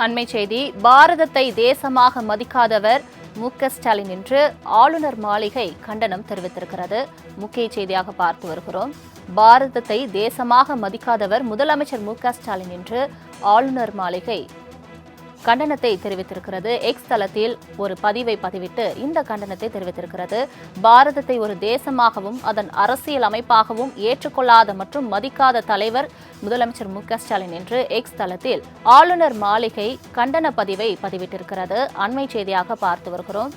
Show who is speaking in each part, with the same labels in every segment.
Speaker 1: அண்மை செய்தி. பாரதத்தை தேசமாக மதிக்காதவர் மு.க.ஸ்டாலின் என்று ஆளுநர் மாளிகை கண்டனம் தெரிவித்திருக்கிறது. முக்கிய செய்தியாக பார்த்து வருகிறோம். பாரதத்தை தேசமாக மதிக்காதவர் முதலமைச்சர் மு.க.ஸ்டாலின் என்று ஆளுநர் மாளிகை கண்டனத்தை தெரிவித்திருக்கிறது. எக்ஸ் தளத்தில் ஒரு பதிவை பதிவிட்டு இந்த கண்டனத்தை தெரிவித்திருக்கிறது. பாரதத்தை ஒரு தேசமாகவும் அதன் அரசியல் அமைப்பாகவும் ஏற்றுக்கொள்ளாத மற்றும் மதிக்காத தலைவர் முதலமைச்சர் மு.க.ஸ்டாலின் என்று எக்ஸ் தளத்தில் ஆளுநர் மாளிகை கண்டன பதிவை பதிவிட்டிருக்கிறது. அண்மை செய்தியாக பார்த்து வருகிறோம்.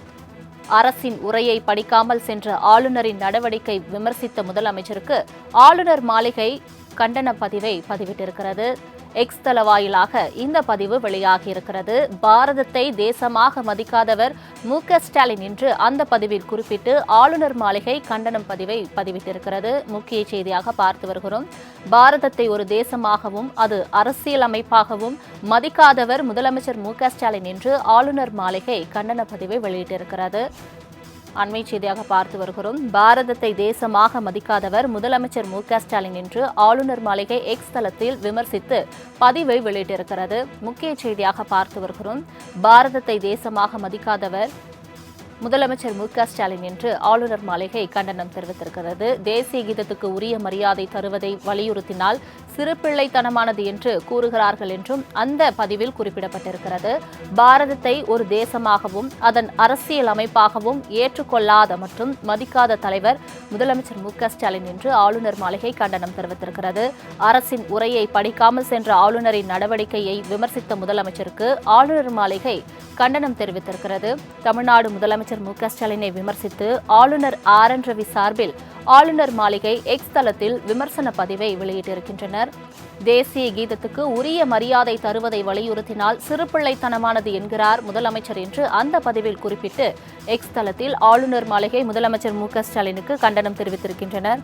Speaker 1: அரசின் உரையை படிக்காமல் சென்ற ஆளுநரின் நடவடிக்கை விமர்சித்த முதலமைச்சருக்கு ஆளுநர் மாளிகை கண்டன பதிவை பதிவிட்டிருக்கிறது. எக்ஸ் தள வாயிலாக இந்த பதிவு வெளியாகியிருக்கிறது. பாரதத்தை தேசமாக மதிக்காதவர் மு.க.ஸ்டாலின் என்று அந்த பதிவில் குறிப்பிட்டு ஆளுநர் மாளிகை கண்டனம் பதிவை பதிவிட்டிருக்கிறது. முக்கிய செய்தியாக பார்த்து வருகிறோம். பாரதத்தை ஒரு தேசமாகவும் அது அரசியல் அமைப்பாகவும் மதிக்காதவர் முதலமைச்சர் மு.க.ஸ்டாலின் என்று ஆளுநர் மாளிகை கண்டன பதிவை வெளியிட்டிருக்கிறது. அண்மை செய்தியாக பார்த்து வருகிறோம். பாரதத்தை தேசமாக மதிக்காதவர் முதலமைச்சர் மு.க.ஸ்டாலின் என்று ஆளுநர் மாளிகை எக்ஸ் தளத்தில் விமர்சித்து பதிவை வெளியிட்டிருக்கிறது. முக்கிய செய்தியாக பார்த்து வருகிறோம். பாரதத்தை தேசமாக மதிக்காதவர் முதலமைச்சர் மு.க.ஸ்டாலின் என்று ஆளுநர் மாளிகை கண்டனம் தெரிவித்திருக்கிறது. தேசிய கீதத்துக்கு உரிய மரியாதை தருவதை வலியுறுத்தினால் சிறுபிள்ளைத்தனமானது என்று கூறுகிறார்கள் என்றும் அந்த பதிவில் குறிப்பிடப்பட்டிருக்கிறது. பாரதத்தை ஒரு தேசமாகவும் அதன் அரசியல் அமைப்பாகவும் ஏற்றுக்கொள்ளாத மற்றும் மதிக்காத தலைவர் முதலமைச்சர் மு.க.ஸ்டாலின் என்று ஆளுநர் மாளிகை கண்டனம் தெரிவித்திருக்கிறது. அரசின் உரையை படிக்காமல் சென்ற ஆளுநரின் நடவடிக்கையை விமர்சித்த முதலமைச்சருக்கு ஆளுநர் மாளிகை கண்டனம் தெரிவித்திருக்கிறது. தமிழ்நாடு முதலமைச்சர் மு.க.ஸ்டாலினை விமர்சித்து ஆளுநர் ஆர்.என். ரவி சார்பில் ஆளுநர் மாளிகை எக்ஸ் தளத்தில் விமர்சன பதிவை வெளியிட்டிருக்கின்றனர். தேசிய கீதத்துக்கு உரிய மரியாதை தருவதை வலியுறுத்தினால் சிறுபிள்ளைத்தனமானது என்கிறார் முதலமைச்சர் என்று அந்த பதிவில் குறிப்பிட்டு எக்ஸ் தளத்தில் ஆளுநர் மாளிகை முதலமைச்சர் மு.க.ஸ்டாலினுக்கு கண்டனம் தெரிவித்திருக்கின்றனர்.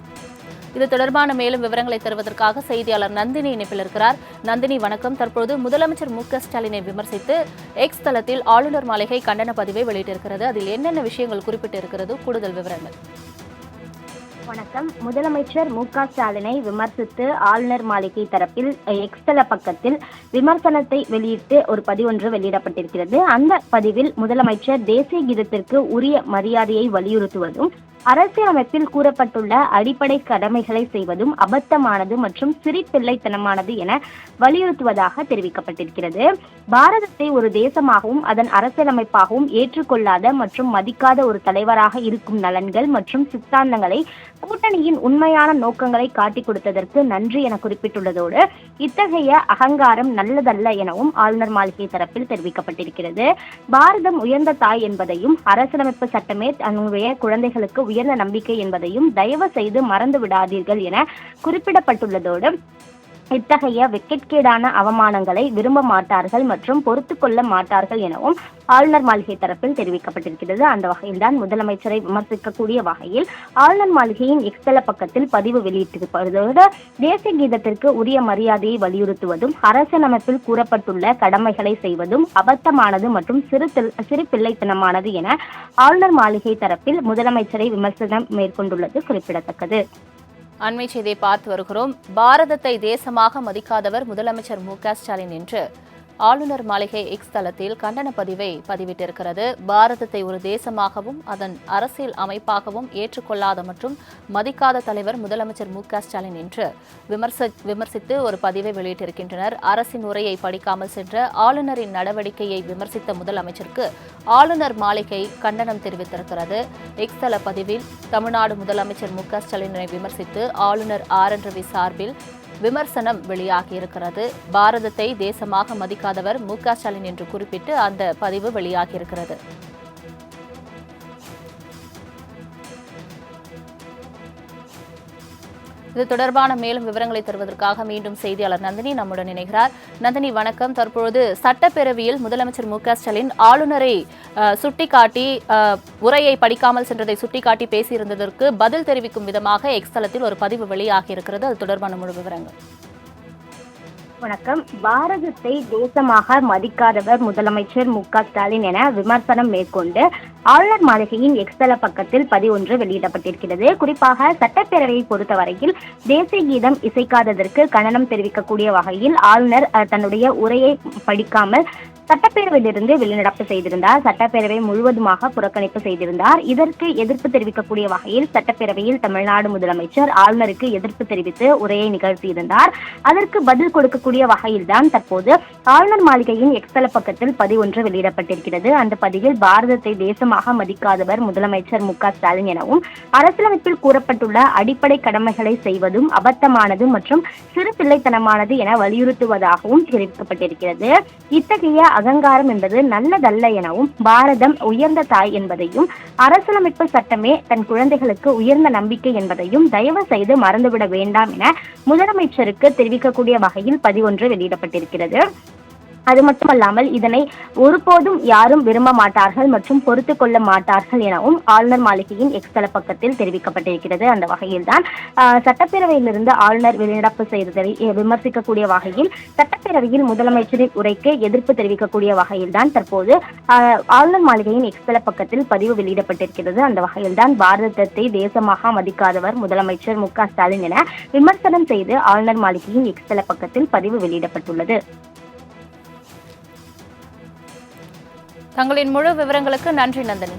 Speaker 1: இது தொடர்பான மேலும் விவரங்களை தருவதற்காக செய்தியாளர் நந்தினி இணைப்பில் இருக்கிறார். நந்தினி, வணக்கம். தற்போது முதலமைச்சர் மு.க.ஸ்டாலினை விமர்சித்து எக்ஸ் தளத்தில் ஆளுநர் மாளிகை கண்டன பதிவை வெளியிட்டிருக்கிறது. அதில் என்னென்ன விஷயங்கள் குறிப்பிட்டிருக்கிறது? கூடுதல் விவரங்கள்.
Speaker 2: வணக்கம். முதலமைச்சர் மு.க.ஸ்டாலினை விமர்சித்து ஆளுநர் மாளிகை தரப்பில் எக்ஸ் தள பக்கத்தில் விமர்சனத்தை வெளியிட்டு ஒரு பதிவொன்று வெளியிடப்பட்டிருக்கிறது. அந்த பதிவில் முதலமைச்சர் தேசிய கீதத்திற்கு உரிய மரியாதையை வலியுறுத்துவதும் அரசியலமைப்பில் கூறப்பட்டுள்ள அடிப்படை கடமைகளை செய்வதும் அபத்தமானது மற்றும் சிறுபிள்ளைத்தனமானது என வலியுறுத்துவதாக தெரிவிக்கப்பட்டிருக்கிறது. பாரதத்தை ஒரு தேசமாகவும் அதன் அரசியலமைப்பாகவும் ஏற்றுக்கொள்ளாத மற்றும் மதிக்காத ஒரு தலைவராக இருக்கும் நலன்கள் மற்றும் சித்தாந்தங்களை கூட்டணியின் உண்மையான நோக்கங்களை காட்டிக் கொடுத்ததற்கு நன்றி என குறிப்பிட்டுள்ளதோடு இத்தகைய அகங்காரம் நல்லதல்ல எனவும் ஆளுநர் மாளிகை தரப்பில் தெரிவிக்கப்பட்டிருக்கிறது. பாரதம் உயர்ந்த தாய் என்பதையும் அரசியலமைப்பு சட்டமே தன்னுடைய குழந்தைகளுக்கு உயர்ந்த நம்பிக்கை என்பதையும் தயவு செய்து மறந்து விடாதீர்கள் என குறிப்பிடப்பட்டுள்ளதோடு இத்தகைய வெட்கேடான அவமானங்களை விரும்ப மாட்டார்கள் மற்றும் பொறுத்து கொள்ள மாட்டார்கள் எனவும் ஆளுநர் மாளிகை தரப்பில் தெரிவிக்கப்பட்டிருக்கிறது. அந்த வகையில்தான் முதலமைச்சரை விமர்சிக்கக்கூடிய வகையில் ஆளுநர் மாளிகையின் எக்ஸ் தள பக்கத்தில் பதிவு வெளியிட்டிருப்பதோடு தேசிய கீதத்திற்கு உரிய மரியாதையை வலியுறுத்துவதும் அரசியலமைப்பில் கூறப்பட்டுள்ள கடமைகளை செய்வதும் அபத்தமானது மற்றும் சிறு பிள்ளைத்தனமானது என ஆளுநர் மாளிகை தரப்பில் முதலமைச்சரை விமர்சனம் மேற்கொண்டுள்ளது குறிப்பிடத்தக்கது.
Speaker 1: அண்மை செய்தியை பார்த்து வருகிறோம். பாரதத்தை தேசமாக மதிக்காதவர் முதலமைச்சர் மு.க.ஸ்டாலின் என்று ஆளுநர் மாளிகை எக்ஸ் தளத்தில் கண்டன பதிவை பதிவிட்டிருக்கிறது. பாரதத்தை ஒரு தேசமாகவும் அதன் அரசியல் அமைப்பாகவும் ஏற்றுக்கொள்ளாத மற்றும் மதிக்காத தலைவர் முதலமைச்சர் மு.க.ஸ்டாலின் என்று விமர்சித்து ஒரு பதிவை வெளியிட்டிருக்கின்றனர். அரசின் உரையை படிக்காமல் சென்ற ஆளுநரின் நடவடிக்கையை விமர்சித்த முதலமைச்சருக்கு ஆளுநர் மாளிகை கண்டனம் தெரிவித்திருக்கிறது. எக்ஸ் தள பதிவில் தமிழ்நாடு முதலமைச்சர் மு.க.ஸ்டாலினை விமர்சித்து ஆளுநர் ஆர்.என். ரவி சார்பில் விமர்சனம் வெளியாகியிருக்கிறது. பாரதத்தை தேசமாக மதிக்காதவர் மு.க.ஸ்டாலின் என்று குறிப்பிட்டு அந்த பதிவு வெளியாகியிருக்கிறது. இது தொடர்பான மேலும் விவரங்களை தருவதற்காக மீண்டும் செய்தியாளர் நந்தினி நம்முடன் இணைகிறார். நந்தினி, வணக்கம். தற்பொழுது சட்டப்பேரவையில் முதலமைச்சர் மு.க.ஸ்டாலின் ஆளுநரை சுட்டிக்காட்டி உரையை படிக்காமல் சென்றதை சுட்டிக்காட்டி பேசியிருந்ததற்கு பதில் தெரிவிக்கும் விதமாக எக்ஸ் தளத்தில் ஒரு பதிவு வெளியாகியிருக்கிறது. அது தொடர்பான முழு விவரங்கள்.
Speaker 2: வணக்கம். பாரதத்தை தேசமாக மதிக்காதவர் முதலமைச்சர் மு.க.ஸ்டாலின் என விமர்சனம் மேற்கொண்டு ஆளுநர் மாளிகையின் எக்ஸ்தல பக்கத்தில் பதிவொன்று வெளியிடப்பட்டிருக்கிறது. குறிப்பாக சட்டப்பேரவையை பொறுத்தவரையில் தேசிய கீதம் இசைக்காததற்கு கண்டனம் தெரிவிக்கக்கூடிய வகையில் ஆளுநர் தன்னுடைய உரையை படிக்காமல் சட்டப்பேரவையிலிருந்து வெளிநடப்பு செய்திருந்தார். சட்டப்பேரவை முழுவதுமாக புறக்கணிப்பு செய்திருந்தார். இதற்கு எதிர்ப்பு தெரிவிக்கக்கூடிய வகையில் சட்டப்பேரவையில் தமிழ்நாடு முதலமைச்சர் ஆளுநருக்கு எதிர்ப்பு தெரிவித்து உரையை நிகழ்த்தியிருந்தார். அதற்கு பதில் கொடுக்கக்கூடிய வகையில்தான் தற்போது ஆளுநர் மாளிகையின் எக்ஸ்தல பக்கத்தில் பதிவொன்று வெளியிடப்பட்டிருக்கிறது. அந்த பதிவில் பாரதத்தை தேசமாக மதிக்காதவர் முதலமைச்சர் மு.க.ஸ்டாலின் எனவும் அரசியலமைப்பில் கூறப்பட்டுள்ள அடிப்படை கடமைகளை செய்வதும் அபத்தமானது மற்றும் சிறு பிள்ளைத்தனமானது என வலியுறுத்துவதாகவும் தெரிவிக்கப்பட்டிருக்கிறது. இத்தகைய அகங்காரம் என்பது நல்லதல்ல எனவும் பாரதம் உயர்ந்த தாய் என்பதையும் அரசியலமைப்பு சட்டமே தன் குழந்தைகளுக்கு உயர்ந்த நம்பிக்கை என்பதையும் தயவு செய்து மறந்துவிட வேண்டாம் என முதலமைச்சருக்கு தெரிவிக்கக்கூடிய வகையில் பதிவொன்று வெளியிடப்பட்டிருக்கிறது. அது மட்டுமல்லாமல் இதனை ஒருபோதும் யாரும் விரும்ப மாட்டார்கள் மற்றும் பொறுத்து கொள்ள மாட்டார்கள் எனவும் ஆளுநர் மாளிகையின் எக்ஸ்தல பக்கத்தில் தெரிவிக்கப்பட்டிருக்கிறது. அந்த வகையில்தான் சட்டப்பேரவையிலிருந்து ஆளுநர் வெளிநடப்பு செய்ததை விமர்சிக்கக்கூடிய வகையில் சட்டப்பேரவையில் முதலமைச்சரின் உரைக்கு எதிர்ப்பு தெரிவிக்கக்கூடிய வகையில்தான் தற்போது ஆளுநர் மாளிகையின் எக்ஸ்தல பக்கத்தில் பதிவு வெளியிடப்பட்டிருக்கிறது. அந்த வகையில்தான் பாரதத்தை தேசமாக மதிக்காதவர் முதலமைச்சர் மு.க.ஸ்டாலின் என விமர்சனம் செய்து ஆளுநர் மாளிகையின் எக்ஸ்தல பக்கத்தில் பதிவு வெளியிடப்பட்டுள்ளது.
Speaker 1: தங்களின் முழு விவரங்களுக்கு நன்றி நந்தினி.